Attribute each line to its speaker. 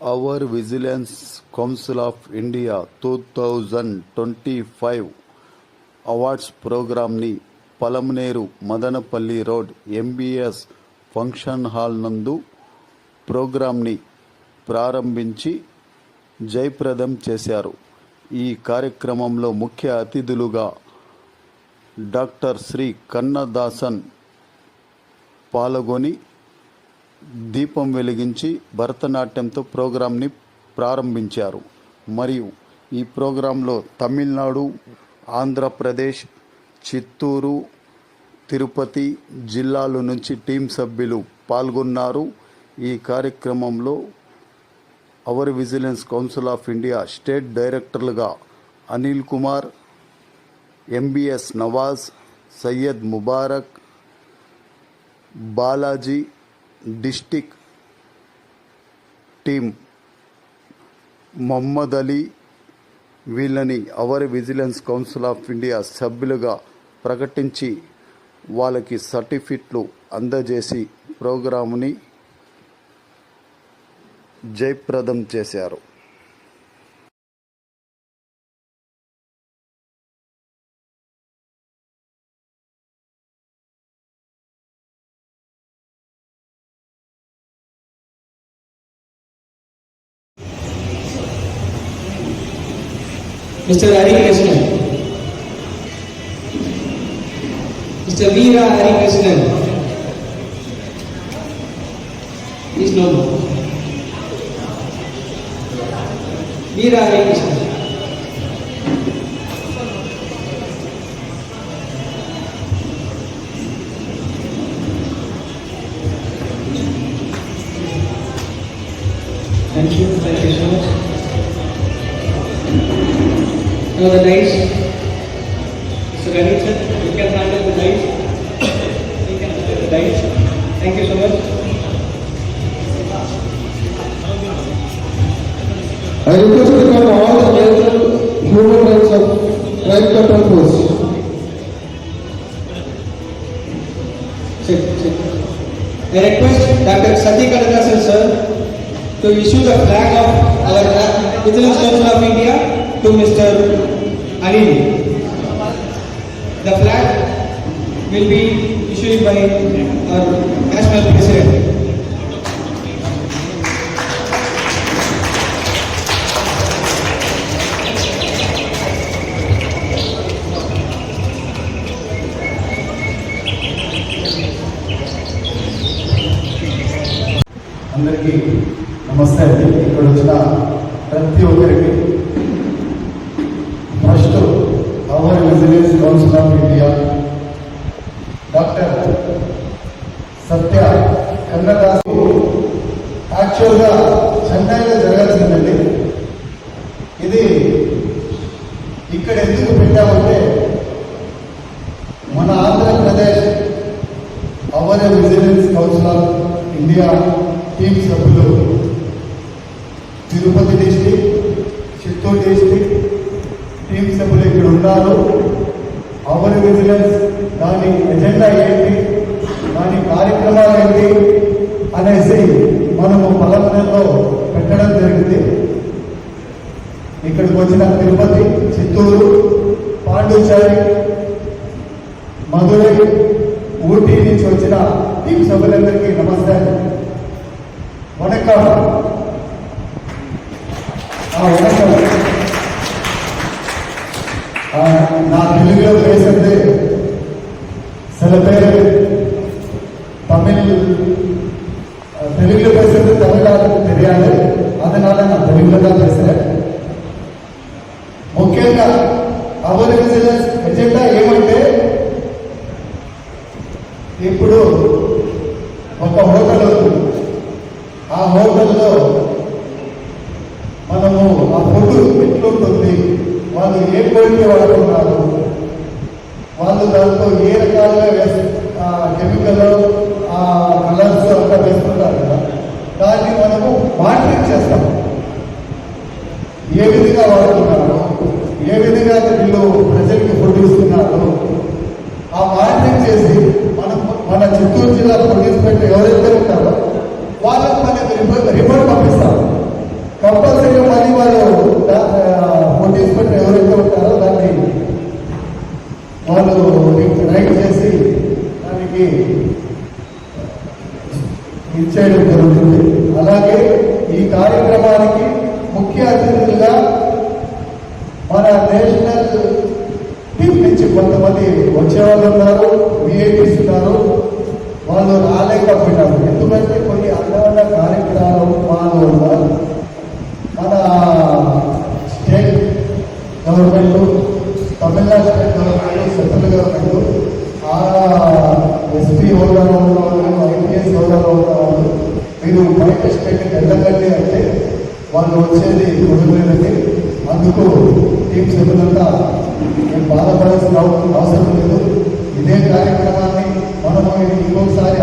Speaker 1: Our Vigilance Council of India 2025 awards ప్రోగ్రామ్ని Palamaneru Madanapalli road MBS function hall నందు ప్రోగ్రామ్ని ప్రారంభించి జయప్రదం చేశారు. ఈ కార్యక్రమంలో ముఖ్య అతిథులుగా డాక్టర్ శ్రీ కన్నదాసన్ పాల్గొని దీపం వెలిగించి భరతనాట్యంతో ప్రోగ్రాంని ప్రారంభించారు. మరియు ఈ ప్రోగ్రాంలో తమిళనాడు, ఆంధ్రప్రదేశ్, చిత్తూరు, తిరుపతి జిల్లాల నుంచి టీం సభ్యులు పాల్గొన్నారు. ఈ కార్యక్రమంలో our vigilance council of India state డైరెక్టర్లుగా Anil Kumar, MBS Nawaz, Syed Mubarak, Balaji, district team Mohammed Ali వీళ్ళని our vigilance council of India సభ్యులుగా ప్రకటించి వాళ్ళకి సర్టిఫికెట్లు అందజేసి ప్రోగ్రాముని జయప్రదం చేశారు.
Speaker 2: Mr. Hari Krishnan, Mr. Veera Hari Krishnan, please no more. Veera Hari Krishnan, thank you so much. Now the dice, Mr. Ganesh sir, you can handle the dice. You can handle the dice. Thank you so much.
Speaker 3: I request to come all the local human rights of right control force.
Speaker 2: Sit. I request Dr. Sati Kadadasan sir to issue the flag of our Vigilance Council of India to Mr. Anil. The flag will be issued by our national president.
Speaker 3: అందరికీ నమస్తే అండి. ఇక్కడ వచ్చిన ప్రతి ఒక్కరికి first our vigilance council of India doctor Satya Kannadas యాక్చువల్గా చెన్నైలో జరగాల్సిందండి. ఇది ఇక్కడ ఎందుకు పెట్టామంటే మన Andhra Pradesh our vigilance council of India team సభ్యులు Tirupati district, Chittoor district team సభ్యులు ఇక్కడ ఉన్నారు. అవర్ విజిలెన్స్ దాని ఎజెండా ఏంటి, దాని కార్యక్రమాలు ఏంటి అనేసి మనము పలకనలో పెట్టడం జరిగింది. ఇక్కడికి వచ్చిన తిరుపతి, చిత్తూరు, పాండిచ్చేరి, మధురై, ఊటీ నుంచి వచ్చిన టీం సభ్యులందరికీ నమస్తే. వణకం. நான் தெலுங்குல பேசுறது சில பேர் தெலுங்குல பேசுறது தமிழாளுக்கு தெரியாது. அதனால நான் தெலுங்குல தான் பேசுறேன். ముఖ్యంగా అవర్ విజిలెన్స్ ఎజెండా ఏమంటే ఇప్పుడు ఒక హోటల్ ఉంది. ఆ హోటల్లో మనము ఆ ఫుడ్ ఎట్లుంటుంది, వాళ్ళు ఏ క్వాలిటీ వాడుతున్నారు, వాళ్ళు దాంట్లో ఏ రకాలుగా కెమికల్ కలర్స్ అంతా వేసుకుంటారు కదా, దాన్ని మనము మానిటరింగ్ చేస్తాం. ఏ విధంగా వాడుతున్నారు, ఏ విధంగా వీళ్ళు ప్రజలకి ఫుడ్ ఇస్తున్నారు, ఆ మానిటరింగ్ చేసి మన చిత్తూరు జిల్లా పోలీస్ పెట్టి ఎవరైతే ఉంటారో వాళ్ళకు మనకి రిపోర్ట్ పంపిస్తాం. వెళ్ళగండి అంటే వాళ్ళు వచ్చేది కుటుంబానికి. అందుకు టీం సభ్యులంతా నేను బాధపడాల్సిన అవసరం లేదు. ఇదే కార్యక్రమాన్ని మనము ఇంకొకసారి